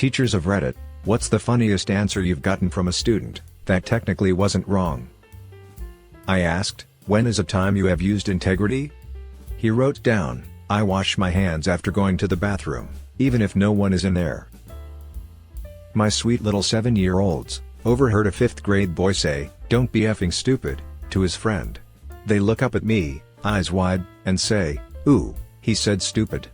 Teachers of Reddit, what's the funniest answer you've gotten from a student that technically wasn't wrong? I asked, when is a time you have used integrity? He wrote down, I wash my hands after going to the bathroom, even if no one is in there. My sweet little 7-year-olds overheard a 5th grade boy say, "Don't be effing stupid," to his friend. They look up at me, eyes wide, and say, "Ooh, he said stupid."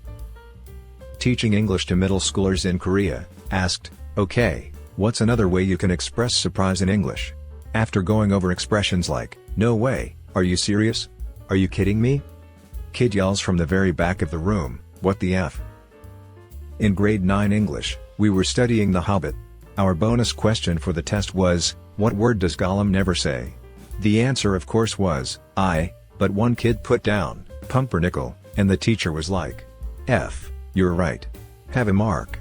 Teaching English to middle schoolers in Korea, asked, okay, what's another way you can express surprise in English? After going over expressions like, no way, are you serious? Are you kidding me? Kid yells from the very back of the room, what the F? In grade 9 English, we were studying The Hobbit. Our bonus question for the test was, what word does Gollum never say? The answer of course was, I, but one kid put down, pumpernickel, and the teacher was like, F, you're right. Have a mark.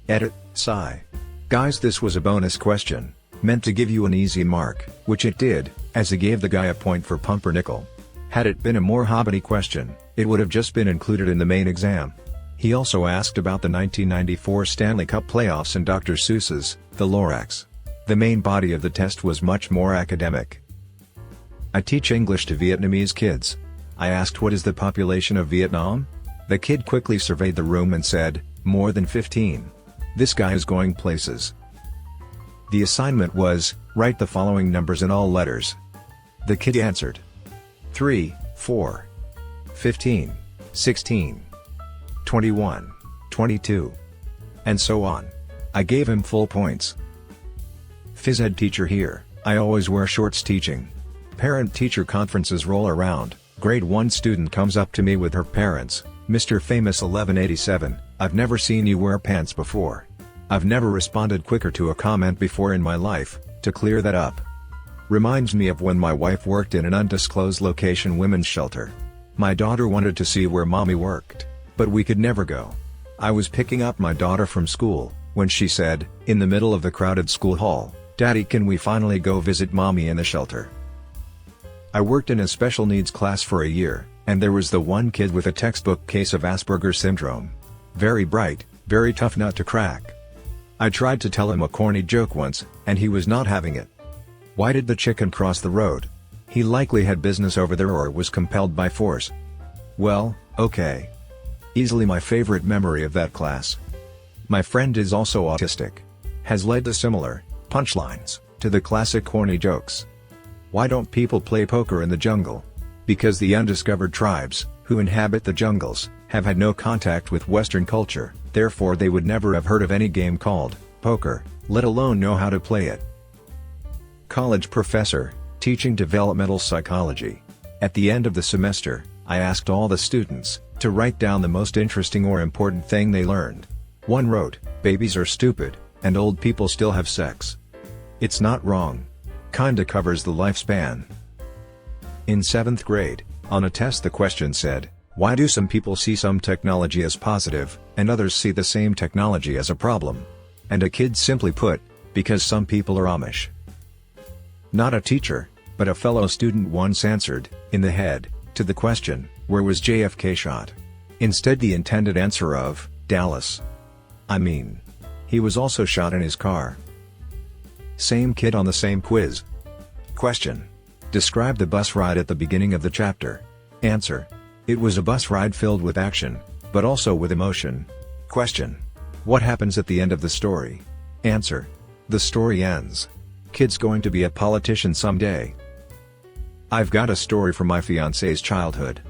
Edit, sigh. Guys, this was a bonus question, meant to give you an easy mark, which it did, as it gave the guy a point for pumpernickel. Had it been a more hobbity question, it would have just been included in the main exam. He also asked about the 1994 Stanley Cup playoffs and Dr. Seuss's The Lorax. The main body of the test was much more academic. I teach English to Vietnamese kids. I asked what is the population of Vietnam? The kid quickly surveyed the room and said, more than 15. This guy is going places. The assignment was, write the following numbers in all letters. The kid answered. 3, 4, 15, 16, 21, 22, and so on. I gave him full points. Phys ed teacher here, I always wear shorts teaching. Parent-teacher conferences roll around, grade 1 student comes up to me with her parents, Mr. Famous 1187, I've never seen you wear pants before. I've never responded quicker to a comment before in my life, to clear that up. Reminds me of when my wife worked in an undisclosed location women's shelter. My daughter wanted to see where mommy worked, but we could never go. I was picking up my daughter from school, when she said, in the middle of the crowded school hall, Daddy, can we finally go visit mommy in the shelter? I worked in a special needs class for a year, and there was the one kid with a textbook case of Asperger's syndrome. Very bright, very tough nut to crack. I tried to tell him a corny joke once, and he was not having it. Why did the chicken cross the road? He likely had business over there or was compelled by force. Well, okay. Easily my favorite memory of that class. My friend is also autistic. Has led to similar punchlines to the classic corny jokes. Why don't people play poker in the jungle? Because the undiscovered tribes, who inhabit the jungles, have had no contact with Western culture, therefore they would never have heard of any game called poker, let alone know how to play it. College professor, teaching developmental psychology. At the end of the semester, I asked all the students to write down the most interesting or important thing they learned. One wrote, babies are stupid, and old people still have sex. It's not wrong. Kinda covers the lifespan. In 7th grade, on a test the question said, why do some people see some technology as positive, and others see the same technology as a problem? And a kid simply put, because some people are Amish. Not a teacher, but a fellow student once answered, in the head, to the question, where was JFK shot? Instead the intended answer of, Dallas. I mean, he was also shot in his car. Same kid on the same quiz. Question. Describe the bus ride at the beginning of the chapter. Answer. It was a bus ride filled with action, but also with emotion. Question. What happens at the end of the story? Answer. The story ends. Kid's going to be a politician someday. I've got a story from my fiance's childhood.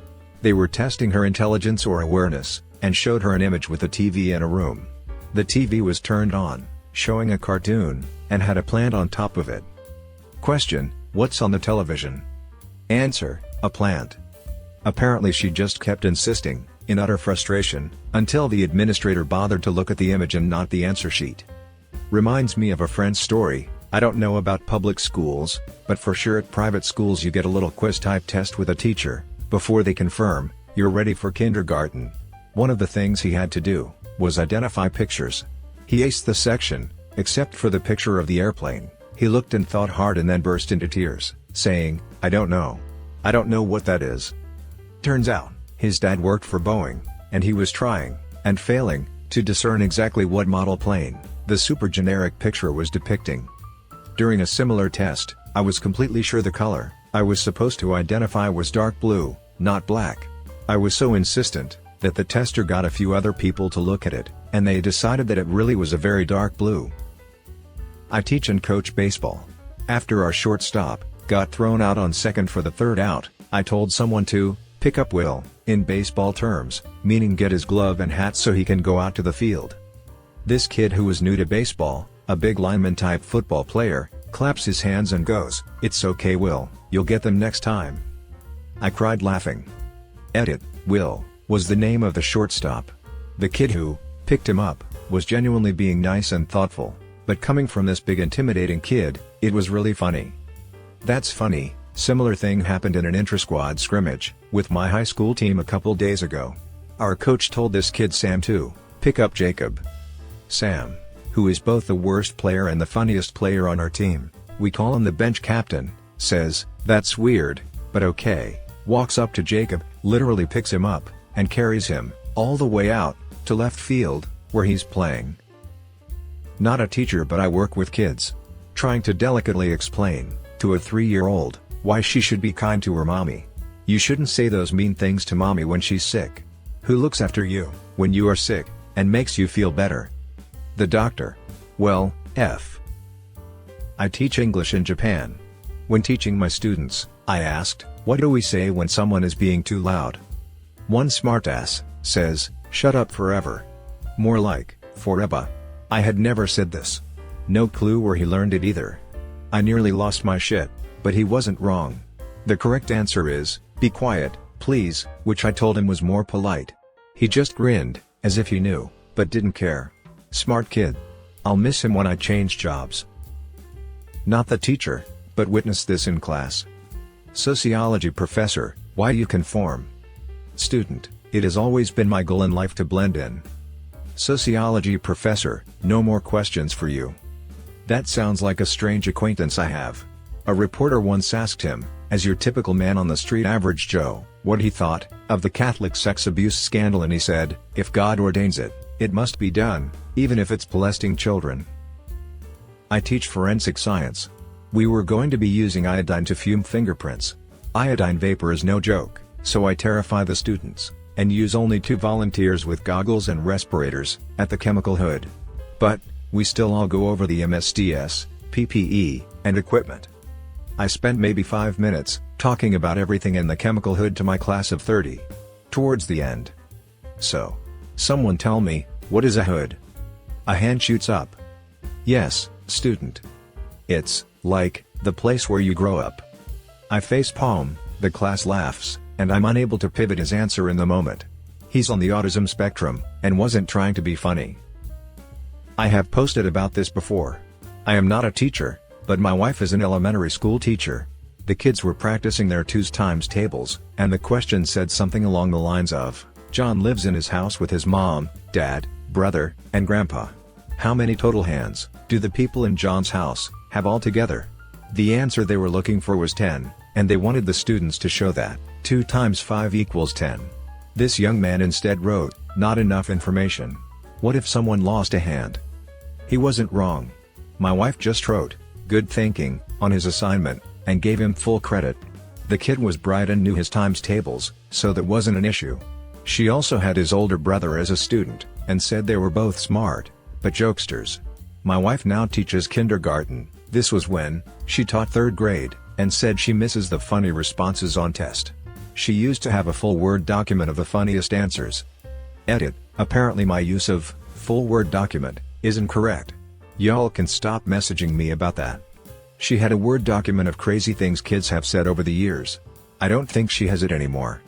They were testing her intelligence or awareness, and showed her an image with a TV in a room. The TV was turned on, showing a cartoon, and had a plant on top of it. Question, what's on the television? Answer, a plant. Apparently she just kept insisting, in utter frustration, until the administrator bothered to look at the image and not the answer sheet. Reminds me of a friend's story. I don't know about public schools, but for sure at private schools you get a little quiz-type test with a teacher, before they confirm, you're ready for kindergarten. One of the things he had to do, was identify pictures. He aced the section, except for the picture of the airplane. He looked and thought hard and then burst into tears, saying, I don't know. I don't know what that is. Turns out, his dad worked for Boeing, and he was trying, and failing, to discern exactly what model plane the super generic picture was depicting. During a similar test, I was completely sure the color I was supposed to identify was dark blue, not black. I was so insistent that the tester got a few other people to look at it, and they decided that it really was a very dark blue. I teach and coach baseball. After our shortstop got thrown out on second for the third out, I told someone to pick up Will, in baseball terms, meaning get his glove and hat so he can go out to the field. This kid who was new to baseball, a big lineman type football player, claps his hands and goes, "It's okay Will, you'll get them next time." I cried laughing. Edit, Will was the name of the shortstop. The kid who picked him up was genuinely being nice and thoughtful, but coming from this big intimidating kid, it was really funny. That's funny. Similar thing happened in an intra-squad scrimmage with my high school team a couple days ago. Our coach told this kid Sam to pick up Jacob. Sam, who is both the worst player and the funniest player on our team, we call him the bench captain, says, "That's weird, but okay," walks up to Jacob, literally picks him up, and carries him all the way out to left field, where he's playing. Not a teacher, but I work with kids. Trying to delicately explain to a 3-year-old why she should be kind to her mommy. You shouldn't say those mean things to mommy when she's sick. Who looks after you when you are sick and makes you feel better? The doctor. Well, I teach English in Japan. When teaching my students, I asked, what do we say when someone is being too loud? One smartass says, "Shut up forever." More like, forever. I had never said this. No clue where he learned it either. I nearly lost my shit, but he wasn't wrong. The correct answer is, "Be quiet, please," which I told him was more polite. He just grinned, as if he knew, but didn't care. Smart kid. I'll miss him when I change jobs. Not the teacher, but witnessed this in class. Sociology professor, why you conform? Student, it has always been my goal in life to blend in. Sociology professor, no more questions for you. That sounds like a strange acquaintance I have. A reporter once asked him, as your typical man on the street average Joe, what he thought of the Catholic sex abuse scandal, and he said, "If God ordains it, it must be done, even if it's molesting children." I teach forensic science. We were going to be using iodine to fume fingerprints. Iodine vapor is no joke, so I terrify the students, and use only 2 volunteers with goggles and respirators, at the chemical hood. But we still all go over the MSDS, PPE, and equipment. I spent maybe 5 minutes, talking about everything in the chemical hood to my class of 30. Towards the end. So. Someone tell me, what is a hood? A hand shoots up. Yes, student. It's, like, the place where you grow up. I face palm, the class laughs, and I'm unable to pivot his answer in the moment. He's on the autism spectrum, and wasn't trying to be funny. I have posted about this before. I am not a teacher, but my wife is an elementary school teacher. The kids were practicing their 2's times tables, and the question said something along the lines of, John lives in his house with his mom, dad, brother, and grandpa. How many total hands do the people in John's house have altogether? The answer they were looking for was 10, and they wanted the students to show that 2 times 5 equals 10. This young man instead wrote, not enough information. What if someone lost a hand? He wasn't wrong. My wife just wrote, good thinking, on his assignment, and gave him full credit. The kid was bright and knew his times tables, so that wasn't an issue. She also had his older brother as a student, and said they were both smart, but jokesters. My wife now teaches kindergarten. This was when she taught 3rd grade, and said she misses the funny responses on test. She used to have a full Word document of the funniest answers. Edit, apparently my use of full Word document isn't correct. Y'all can stop messaging me about that. She had a Word document of crazy things kids have said over the years. I don't think she has it anymore.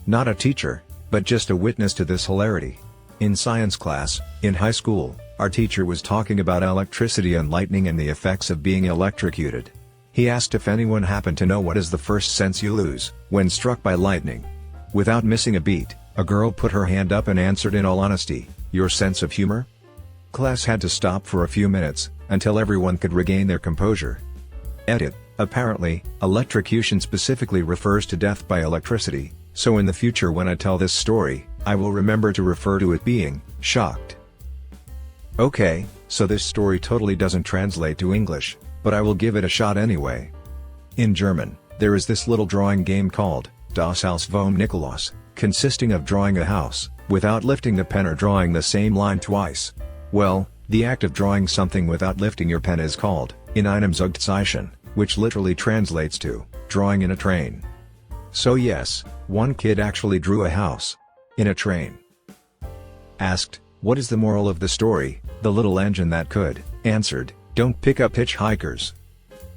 Not a teacher, but just a witness to this hilarity. In science class, in high school, our teacher was talking about electricity and lightning and the effects of being electrocuted. He asked if anyone happened to know what is the first sense you lose when struck by lightning. Without missing a beat, a girl put her hand up and answered in all honesty, your sense of humor? Class had to stop for a few minutes, until everyone could regain their composure. Edit, apparently, electrocution specifically refers to death by electricity, so in the future when I tell this story, I will remember to refer to it being shocked. Okay, so this story totally doesn't translate to English, but I will give it a shot anyway. In German, there is this little drawing game called Das Haus vom Nikolaus, consisting of drawing a house, without lifting the pen or drawing the same line twice. Well, the act of drawing something without lifting your pen is called in einem Zugzeichen, which literally translates to drawing in a train. So yes, one kid actually drew a house in a train. Asked, what is the moral of the story? The little engine that could answered, don't pick up hitchhikers.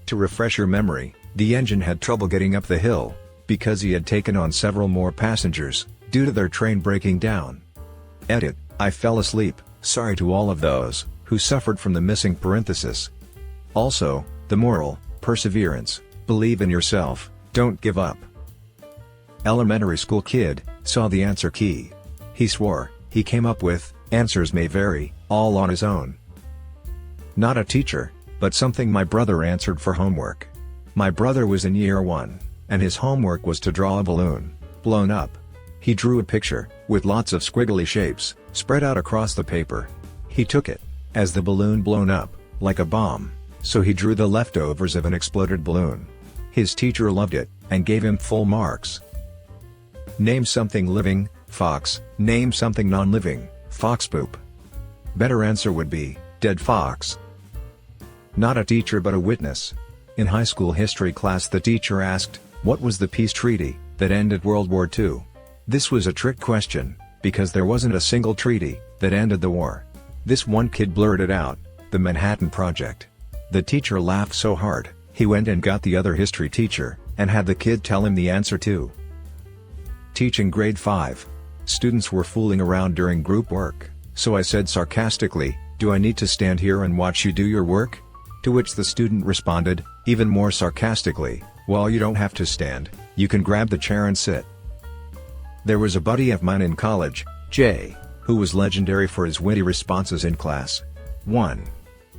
To refresh your memory, the engine had trouble getting up the hill, because he had taken on several more passengers, due to their train breaking down. Edit, I fell asleep, sorry to all of those who suffered from the missing parenthesis. Also, the moral, perseverance, believe in yourself, don't give up. Elementary school kid saw the answer key. He swore he came up with answers may vary, all on his own. Not a teacher, but something my brother answered for homework. My brother was in year 1, and his homework was to draw a balloon blown up. He drew a picture with lots of squiggly shapes spread out across the paper. He took it as the balloon blown up, like a bomb, so he drew the leftovers of an exploded balloon. His teacher loved it and gave him full marks. Name something living, fox. Name something non-living, fox poop. Better answer would be dead fox. Not a teacher but a witness. In high school history class, the teacher asked, what was the peace treaty that ended World War II? This was a trick question, because there wasn't a single treaty that ended the war. This one kid blurted out, the Manhattan Project. The teacher laughed so hard, he went and got the other history teacher, and had the kid tell him the answer too. Teaching grade 5. Students were fooling around during group work, so I said sarcastically, do I need to stand here and watch you do your work? To which the student responded, even more sarcastically, well, you don't have to stand, you can grab the chair and sit. There was a buddy of mine in college, Jay, who was legendary for his witty responses in class. 1.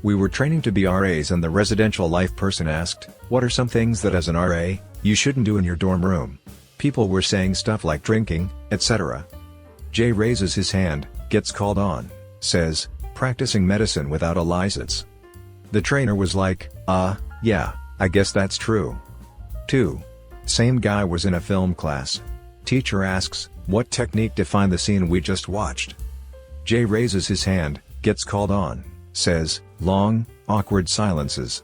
We were training to be RAs and the residential life person asked, what are some things that as an RA, you shouldn't do in your dorm room? People were saying stuff like drinking, etc. Jay raises his hand, gets called on, says, practicing medicine without a license. The trainer was like, yeah, I guess that's true. 2. Same guy was in a film class. Teacher asks, what technique defined the scene we just watched? Jay raises his hand, gets called on, says, long, awkward silences.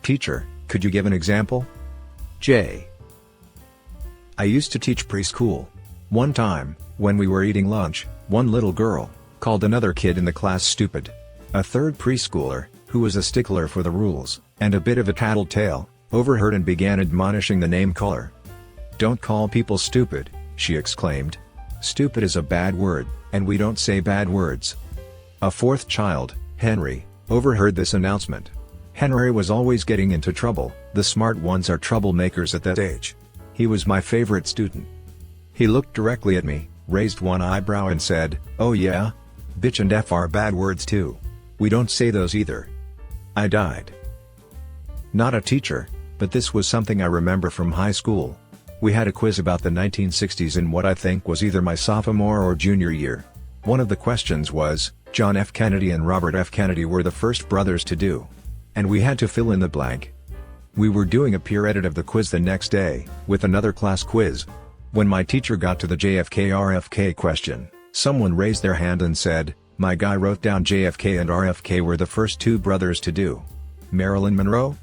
Teacher, could you give an example? Jay. I used to teach preschool. One time, when we were eating lunch, one little girl called another kid in the class stupid. A third preschooler, who was a stickler for the rules, and a bit of a tattletale, overheard and began admonishing the name caller. Don't call people stupid, she exclaimed. Stupid is a bad word, and we don't say bad words. A fourth child, Henry, overheard this announcement. Henry was always getting into trouble, the smart ones are troublemakers at that age. He was my favorite student. He looked directly at me, raised one eyebrow and said, oh yeah? Bitch and F are bad words too. We don't say those either. I died. Not a teacher, but this was something I remember from high school. We had a quiz about the 1960s in what I think was either my sophomore or junior year. One of the questions was, John F. Kennedy and Robert F. Kennedy were the first brothers to do. And we had to fill in the blank. We were doing a peer edit of the quiz the next day, with another class quiz. When my teacher got to the JFK-RFK question, someone raised their hand and said, my guy wrote down JFK and RFK were the first two brothers to do. Marilyn Monroe?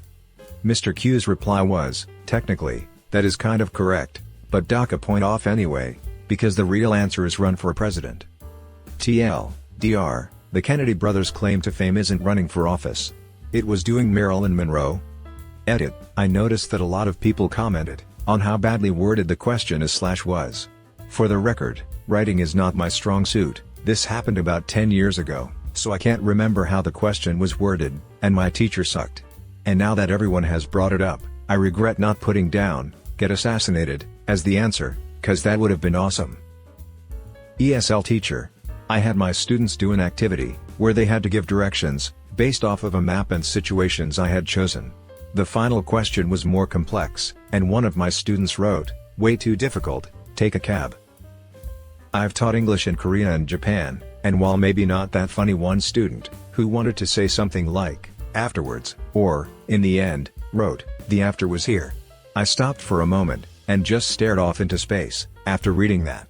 Mr. Q's reply was, technically, that is kind of correct, but dock a point off anyway, because the real answer is run for president. TLDR, the Kennedy brothers' claim to fame isn't running for office. It was doing Marilyn Monroe. Edit, I noticed that a lot of people commented on how badly worded the question is/was. For the record, writing is not my strong suit. This happened about 10 years ago, so I can't remember how the question was worded, and my teacher sucked. And now that everyone has brought it up, I regret not putting down, get assassinated, as the answer, cause that would have been awesome. ESL teacher. I had my students do an activity, where they had to give directions, based off of a map and situations I had chosen. The final question was more complex, and one of my students wrote, way too difficult, take a cab. I've taught English in Korea and Japan, and while maybe not that funny, one student, who wanted to say something like, afterwards, or, in the end, wrote, the after was here. I stopped for a moment, and just stared off into space, after reading that.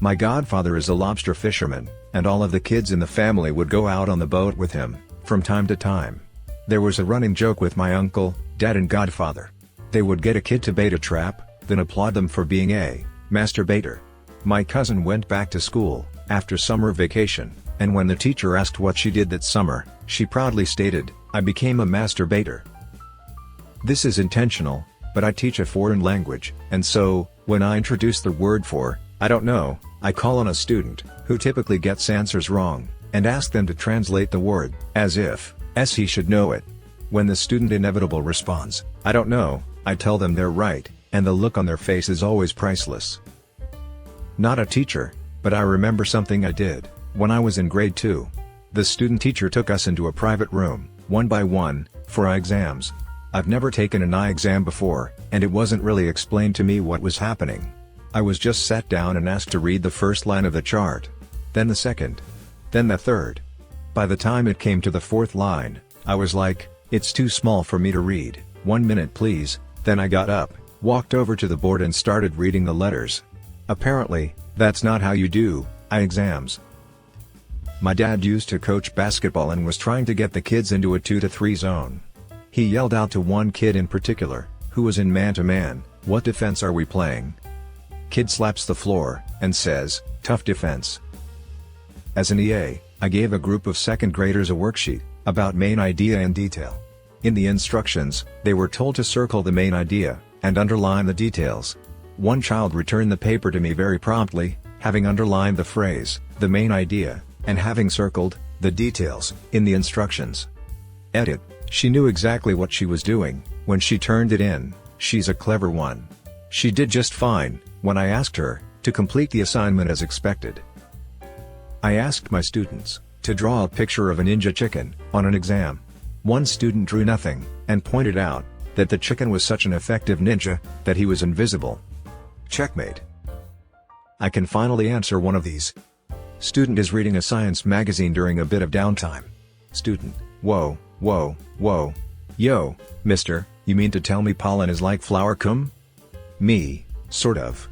My godfather is a lobster fisherman, and all of the kids in the family would go out on the boat with him, from time to time. There was a running joke with my uncle, dad and godfather. They would get a kid to bait a trap, then applaud them for being a masturbator. My cousin went back to school, after summer vacation, and when the teacher asked what she did that summer, she proudly stated, I became a masturbator. This is intentional, but I teach a foreign language, and so, when I introduce the word for, I don't know, I call on a student, who typically gets answers wrong, and ask them to translate the word, as if, he should know it. When the student inevitably responds, I don't know, I tell them they're right, and the look on their face is always priceless. Not a teacher, but I remember something I did, when I was in grade 2. The student teacher took us into a private room, one by one, for eye exams. I've never taken an eye exam before, and it wasn't really explained to me what was happening. I was just sat down and asked to read the first line of the chart. Then the second. Then the third. By the time it came to the fourth line, I was like, it's too small for me to read, 1 minute please. Then I got up, walked over to the board and started reading the letters. Apparently, that's not how you do eye exams. My dad used to coach basketball and was trying to get the kids into a 2-to-3 zone. He yelled out to one kid in particular, who was in man-to-man, what defense are we playing? Kid slaps the floor, and says, tough defense. As an EA, I gave a group of second graders a worksheet, about main idea in detail. In the instructions, they were told to circle the main idea, and underline the details. One child returned the paper to me very promptly, having underlined the phrase, the main idea, and having circled, the details, in the instructions. Edit, she knew exactly what she was doing, when she turned it in, she's a clever one. She did just fine, when I asked her, to complete the assignment as expected. I asked my students, to draw a picture of a ninja chicken, on an exam. One student drew nothing, and pointed out, that the chicken was such an effective ninja, that he was invisible. Checkmate. I can finally answer one of these. Student is reading a science magazine during a bit of downtime. Student, whoa, whoa, whoa. Yo, mister, you mean to tell me pollen is like flower cum? Me, sort of.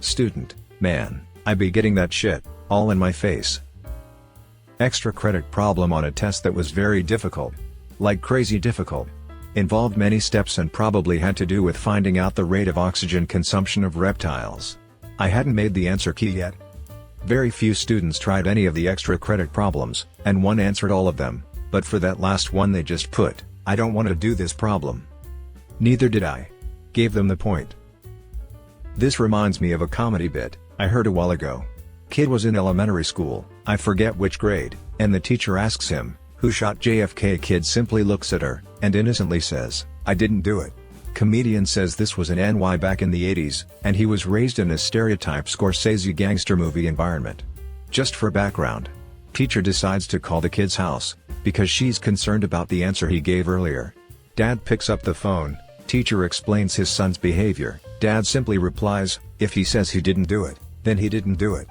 Student, man, I be getting that shit, all in my face. Extra credit problem on a test that was very difficult. Like crazy difficult. Involved many steps and probably had to do with finding out the rate of oxygen consumption of reptiles. I hadn't made the answer key yet. Very few students tried any of the extra credit problems, and one answered all of them, but for that last one they just put, I don't want to do this problem. Neither did I. Gave them the point. This reminds me of a comedy bit I heard a while ago. Kid was in elementary school, I forget which grade, and the teacher asks him, who shot JFK? Kid simply looks at her, and innocently says, I didn't do it. Comedian says this was in NY back in the 80s, and he was raised in a stereotype Scorsese gangster movie environment. Just for background. Teacher decides to call the kid's house, because she's concerned about the answer he gave earlier. Dad picks up the phone, teacher explains his son's behavior, dad simply replies, if he says he didn't do it, then he didn't do it.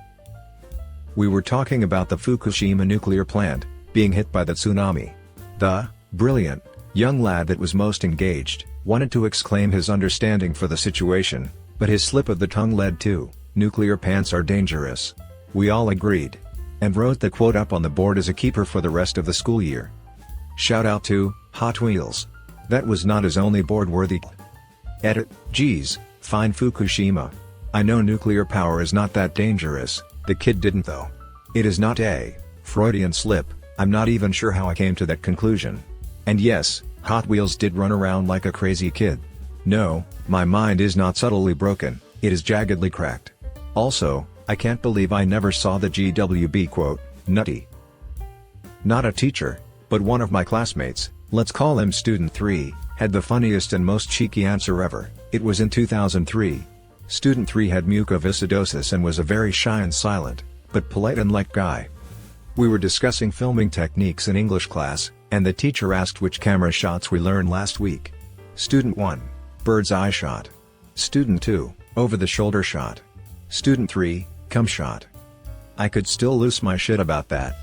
We were talking about the Fukushima nuclear plant, being hit by the tsunami. The brilliant young lad that was most engaged wanted to exclaim his understanding for the situation, but his slip of the tongue led to, nuclear pants are dangerous. We all agreed. And wrote the quote up on the board as a keeper for the rest of the school year. Shout out to Hot Wheels. That was not his only board worthy. Edit, geez, fine Fukushima. I know nuclear power is not that dangerous, the kid didn't though. It is not a Freudian slip, I'm not even sure how I came to that conclusion. And yes, Hot Wheels did run around like a crazy kid. No, my mind is not subtly broken, it is jaggedly cracked. Also, I can't believe I never saw the GWB quote, nutty. Not a teacher, but one of my classmates, let's call him Student 3, had the funniest and most cheeky answer ever. It was in 2003. Student 3 had mucoviscidosis and was a very shy and silent, but polite and liked guy. We were discussing filming techniques in English class, and the teacher asked which camera shots we learned last week. Student 1, bird's eye shot. Student 2, over the shoulder shot. Student 3, Cum shot. I could still lose my shit about that.